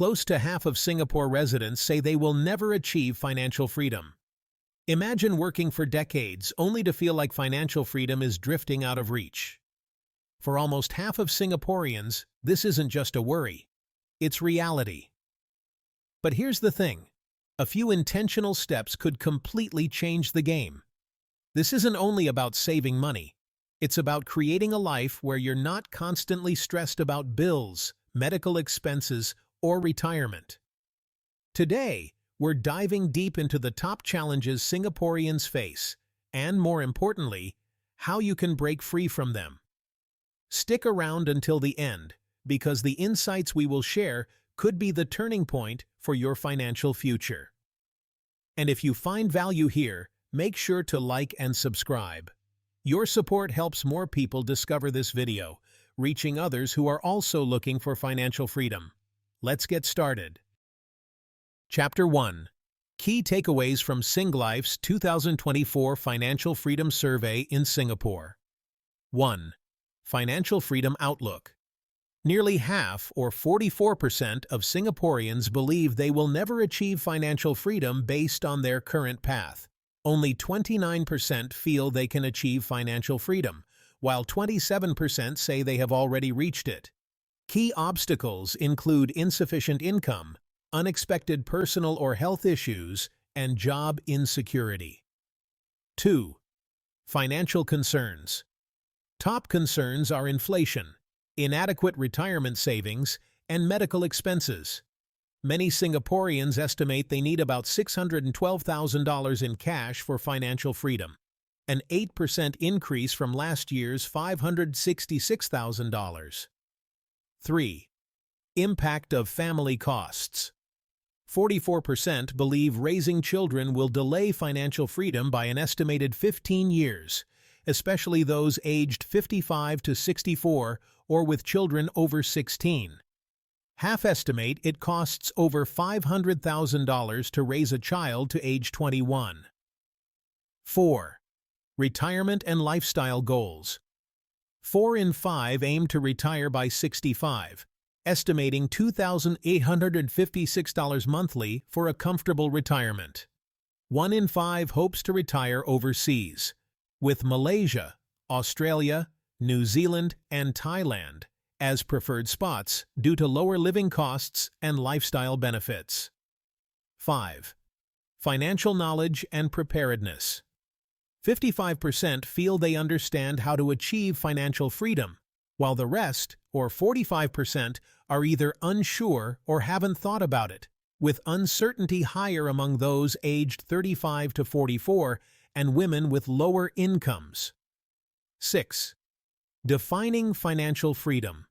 close to half of Singapore residents say they will never achieve financial freedom. Imagine working for decades only to feel like financial freedom is drifting out of reach. For almost half of Singaporeans, this isn't just a worry. It's reality. But here's the thing. A few intentional steps could completely change the game. This isn't only about saving money. It's about creating a life where you're not constantly stressed about bills, medical expenses, or retirement. Today, we're diving deep into the top challenges Singaporeans face, and more importantly, how you can break free from them. Stick around until the end, because the insights we will share could be the turning point for your financial future. And if you find value here, make sure to like and subscribe. Your support helps more people discover this video, reaching others who are also looking for financial freedom. Let's get started. Chapter 1. Key Takeaways from Singlife's 2024 Financial Freedom Survey in Singapore. 1. Financial Freedom Outlook. Nearly half, or 44%, of Singaporeans believe they will never achieve financial freedom based on their current path. Only 29% feel they can achieve financial freedom, while 27% say they have already reached it. Key obstacles include insufficient income, unexpected personal or health issues, and job insecurity. 2. Financial concerns. Top concerns are inflation, inadequate retirement savings, and medical expenses. Many Singaporeans estimate they need about $612,000 in cash for financial freedom, an 8% increase from last year's $566,000. 3. Impact of family costs. 44% believe raising children will delay financial freedom by an estimated 15 years, especially those aged 55 to 64 or with children over 16. Half estimate it costs over $500,000 to raise a child to age 21. 4. Retirement and lifestyle goals. 4 in 5 aim to retire by 65, estimating $2,856 monthly for a comfortable retirement. 1 in 5 hopes to retire overseas, with Malaysia, Australia, New Zealand, and Thailand as preferred spots due to lower living costs and lifestyle benefits. 5. Financial knowledge and preparedness. 55% feel they understand how to achieve financial freedom, while the rest, or 45%, are either unsure or haven't thought about it, with uncertainty higher among those aged 35 to 44 and women with lower incomes. 6. Defining financial freedom.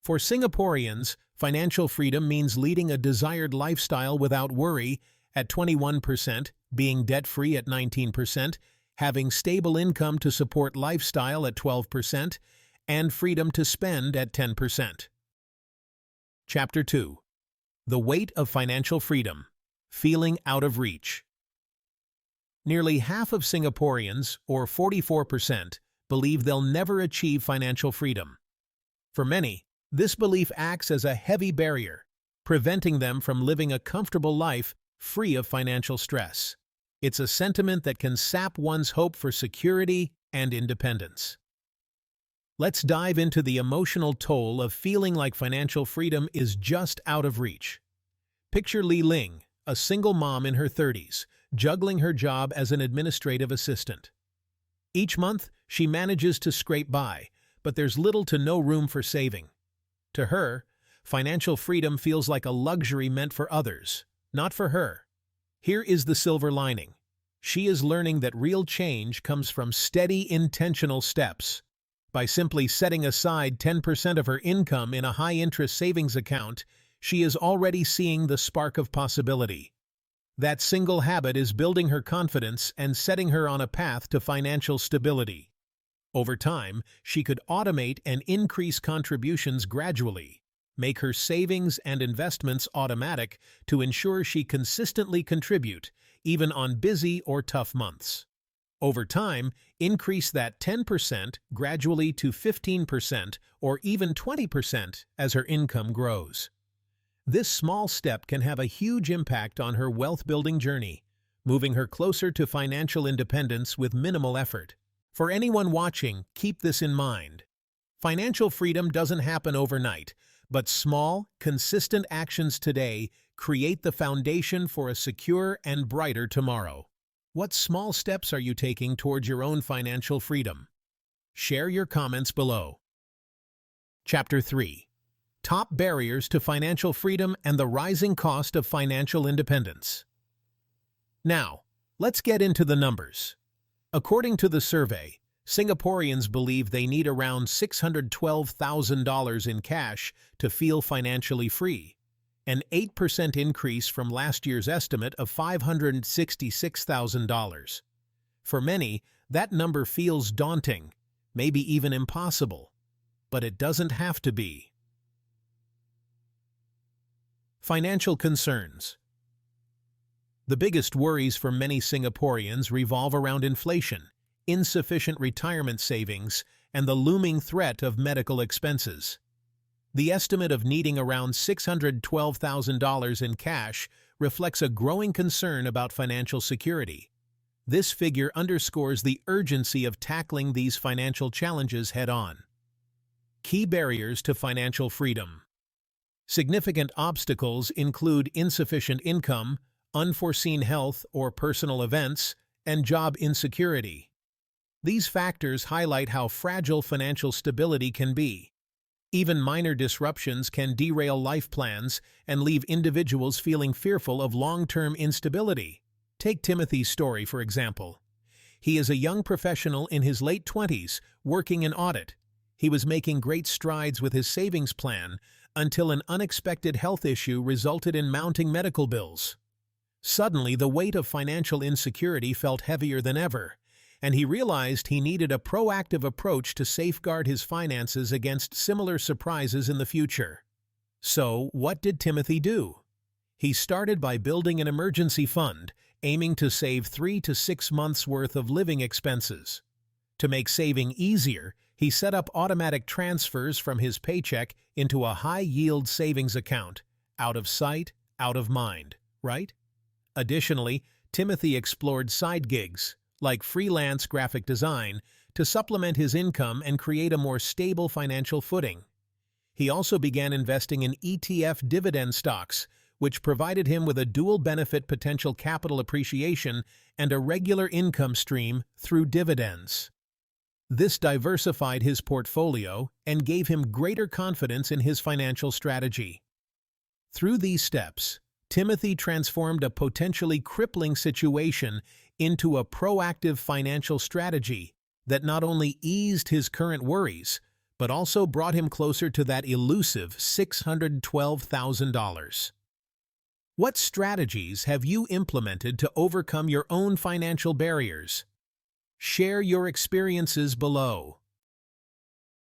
For Singaporeans, financial freedom means leading a desired lifestyle without worry at 21%, being debt-free at 19%, having stable income to support lifestyle at 12%, and freedom to spend at 10%. Chapter 2. The Weight of Financial Freedom. Feeling out of reach. Nearly half of Singaporeans, or 44%, believe they'll never achieve financial freedom. For many, this belief acts as a heavy barrier, preventing them from living a comfortable life free of financial stress. It's a sentiment that can sap one's hope for security and independence. Let's dive into the emotional toll of feeling like financial freedom is just out of reach. Picture Li Ling, a single mom in her 30s, juggling her job as an administrative assistant. Each month, she manages to scrape by, but there's little to no room for saving. To her, financial freedom feels like a luxury meant for others, not for her. Here is the silver lining. She is learning that real change comes from steady, intentional steps. By simply setting aside 10% of her income in a high-interest savings account, she is already seeing the spark of possibility. That single habit is building her confidence and setting her on a path to financial stability. Over time, she could automate and increase contributions gradually, make her savings and investments automatic to ensure she consistently contribute, even on busy or tough months. Over time, increase that 10% gradually to 15% or even 20% as her income grows. This small step can have a huge impact on her wealth-building journey, moving her closer to financial independence with minimal effort. For anyone watching, keep this in mind. Financial freedom doesn't happen overnight, but small, consistent actions today create the foundation for a secure and brighter tomorrow. What small steps are you taking towards your own financial freedom? Share your comments below. Chapter 3. Top Barriers to Financial Freedom and the Rising Cost of Financial Independence. Now, let's get into the numbers. According to the survey, Singaporeans believe they need around $612,000 in cash to feel financially free, an 8% increase from last year's estimate of $566,000. For many, that number feels daunting, maybe even impossible, but it doesn't have to be. Financial concerns. The biggest worries for many Singaporeans revolve around inflation, insufficient retirement savings, and the looming threat of medical expenses. The estimate of needing around $612,000 in cash reflects a growing concern about financial security. This figure underscores the urgency of tackling these financial challenges head-on. Key barriers to financial freedom. Significant obstacles include insufficient income, unforeseen health or personal events, and job insecurity. These factors highlight how fragile financial stability can be. Even minor disruptions can derail life plans and leave individuals feeling fearful of long-term instability. Take Timothy's story, for example. He is a young professional in his late 20s, working in audit. He was making great strides with his savings plan until an unexpected health issue resulted in mounting medical bills. Suddenly, the weight of financial insecurity felt heavier than ever, and he realized he needed a proactive approach to safeguard his finances against similar surprises in the future. So, what did Timothy do? He started by building an emergency fund, aiming to save 3 to 6 months' worth of living expenses. To make saving easier, he set up automatic transfers from his paycheck into a high-yield savings account, out of sight, out of mind, right? Additionally, Timothy explored side gigs, like freelance graphic design, to supplement his income and create a more stable financial footing. He also began investing in ETF dividend stocks, which provided him with a dual-benefit potential capital appreciation and a regular income stream through dividends. This diversified his portfolio and gave him greater confidence in his financial strategy. Through these steps, Timothy transformed a potentially crippling situation into a proactive financial strategy that not only eased his current worries, but also brought him closer to that elusive $612,000. What strategies have you implemented to overcome your own financial barriers? Share your experiences below.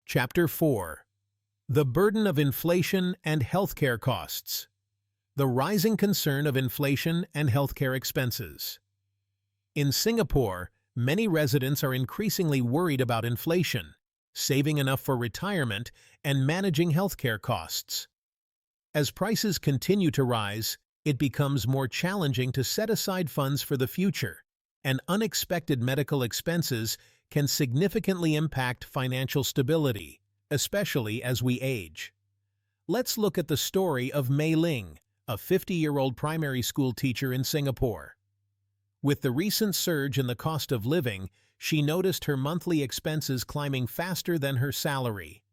Chapter 4. The Burden of Inflation and Healthcare Costs. The rising concern of inflation and healthcare expenses. In Singapore, many residents are increasingly worried about inflation, saving enough for retirement, and managing healthcare costs. As prices continue to rise, it becomes more challenging to set aside funds for the future, and unexpected medical expenses can significantly impact financial stability, especially as we age. Let's look at the story of Mei Ling, a 50-year-old primary school teacher in Singapore. With the recent surge in the cost of living, she noticed her monthly expenses climbing faster than her salary.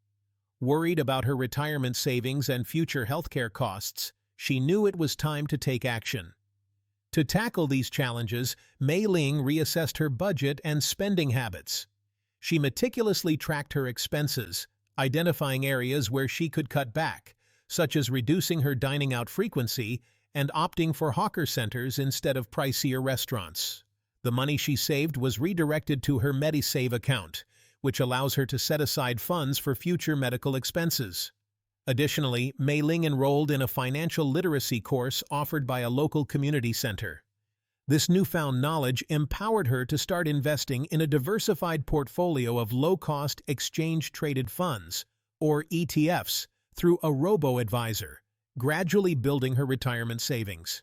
Worried about her retirement savings and future healthcare costs, she knew it was time to take action. To tackle these challenges, Mei Ling reassessed her budget and spending habits. She meticulously tracked her expenses, identifying areas where she could cut back, such as reducing her dining out frequency and opting for hawker centers instead of pricier restaurants. The money she saved was redirected to her MediSave account, which allows her to set aside funds for future medical expenses. Additionally, Mei Ling enrolled in a financial literacy course offered by a local community center. This newfound knowledge empowered her to start investing in a diversified portfolio of low-cost exchange-traded funds, or ETFs, through a robo-advisor, gradually building her retirement savings.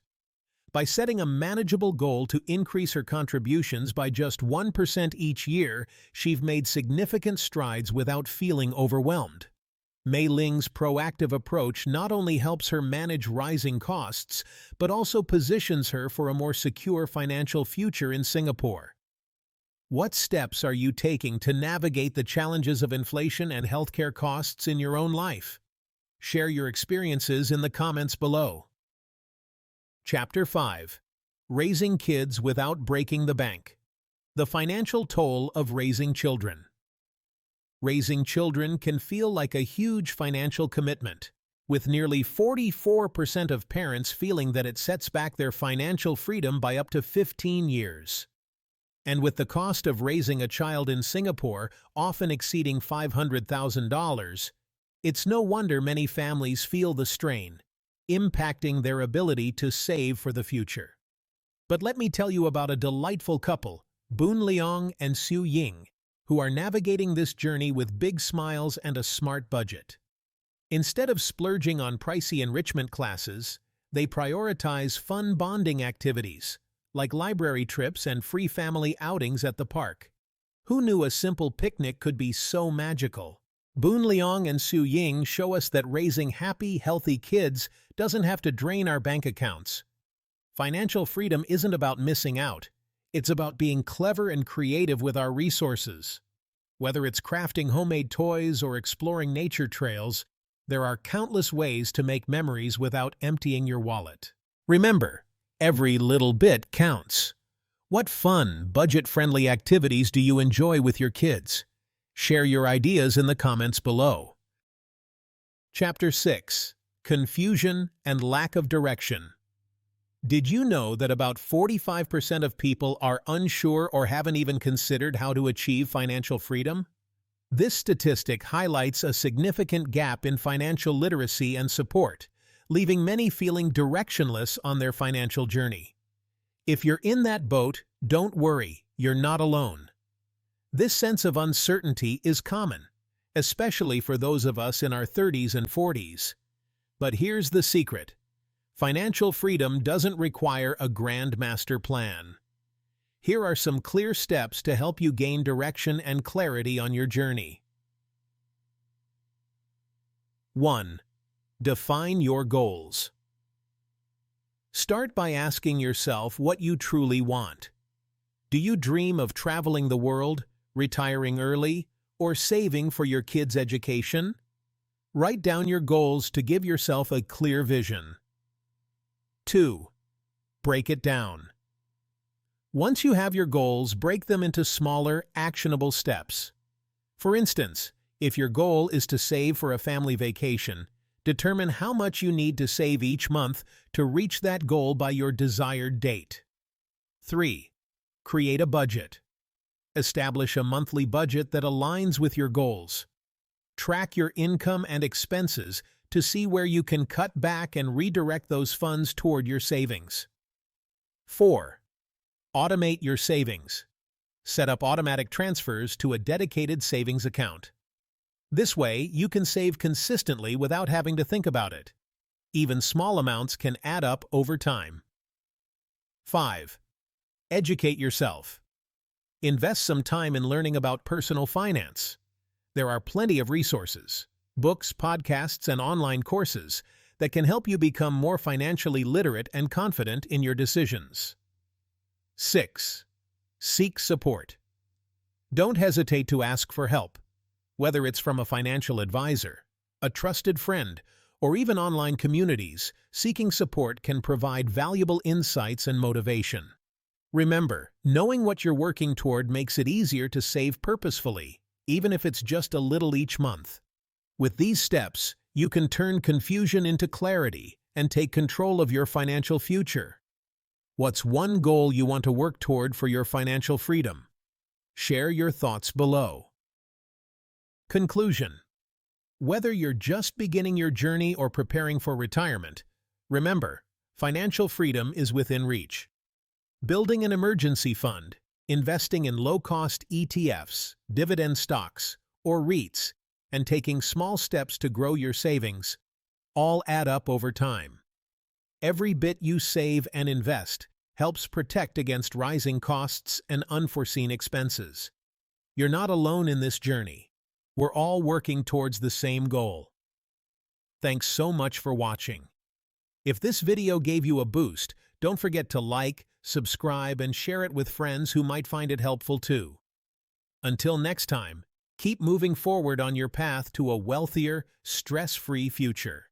By setting a manageable goal to increase her contributions by just 1% each year, she's made significant strides without feeling overwhelmed. Mei Ling's proactive approach not only helps her manage rising costs, but also positions her for a more secure financial future in Singapore. What steps are you taking to navigate the challenges of inflation and healthcare costs in your own life? Share your experiences in the comments below. Chapter 5. Raising Kids Without Breaking the Bank. The Financial Toll of Raising Children. Raising children can feel like a huge financial commitment, with nearly 44% of parents feeling that it sets back their financial freedom by up to 15 years. And with the cost of raising a child in Singapore often exceeding $500,000, it's no wonder many families feel the strain, impacting their ability to save for the future. But let me tell you about a delightful couple, Boon Leong and Su Ying, who are navigating this journey with big smiles and a smart budget. Instead of splurging on pricey enrichment classes, they prioritize fun bonding activities, like library trips and free family outings at the park. Who knew a simple picnic could be so magical? Boon Leong and Su Ying show us that raising happy, healthy kids doesn't have to drain our bank accounts. Financial freedom isn't about missing out. It's about being clever and creative with our resources. Whether it's crafting homemade toys or exploring nature trails, there are countless ways to make memories without emptying your wallet. Remember, every little bit counts. What fun, budget-friendly activities do you enjoy with your kids? Share your ideas in the comments below. Chapter 6. Confusion and Lack of Direction. Did you know that about 45% of people are unsure or haven't even considered how to achieve financial freedom? This statistic highlights a significant gap in financial literacy and support, leaving many feeling directionless on their financial journey. If you're in that boat, don't worry, you're not alone. This sense of uncertainty is common, especially for those of us in our 30s and 40s. But here's the secret. Financial freedom doesn't require a grand master plan. Here are some clear steps to help you gain direction and clarity on your journey. 1. Define your goals. Start by asking yourself what you truly want. Do you dream of traveling the world, retiring early, or saving for your kids' education? Write down your goals to give yourself a clear vision. 2. Break it down. Once you have your goals, break them into smaller, actionable steps. For instance, if your goal is to save for a family vacation, determine how much you need to save each month to reach that goal by your desired date. 3. Create a budget. Establish a monthly budget that aligns with your goals. Track your income and expenses to see where you can cut back and redirect those funds toward your savings. 4. Automate your savings. Set up automatic transfers to a dedicated savings account. This way, you can save consistently without having to think about it. Even small amounts can add up over time. 5. Educate yourself. Invest some time in learning about personal finance. There are plenty of resources, books, podcasts, and online courses that can help you become more financially literate and confident in your decisions. 6. Seek support. Don't hesitate to ask for help. Whether it's from a financial advisor, a trusted friend, or even online communities, seeking support can provide valuable insights and motivation. Remember, knowing what you're working toward makes it easier to save purposefully, even if it's just a little each month. With these steps, you can turn confusion into clarity and take control of your financial future. What's one goal you want to work toward for your financial freedom? Share your thoughts below. Conclusion. Whether you're just beginning your journey or preparing for retirement, remember, financial freedom is within reach. Building an emergency fund, investing in low-cost ETFs, dividend stocks, or REITs, and taking small steps to grow your savings, all add up over time. Every bit you save and invest helps protect against rising costs and unforeseen expenses. You're not alone in this journey. We're all working towards the same goal. Thanks so much for watching. If this video gave you a boost, don't forget to like, subscribe, and share it with friends who might find it helpful too. Until next time, keep moving forward on your path to a wealthier, stress-free future.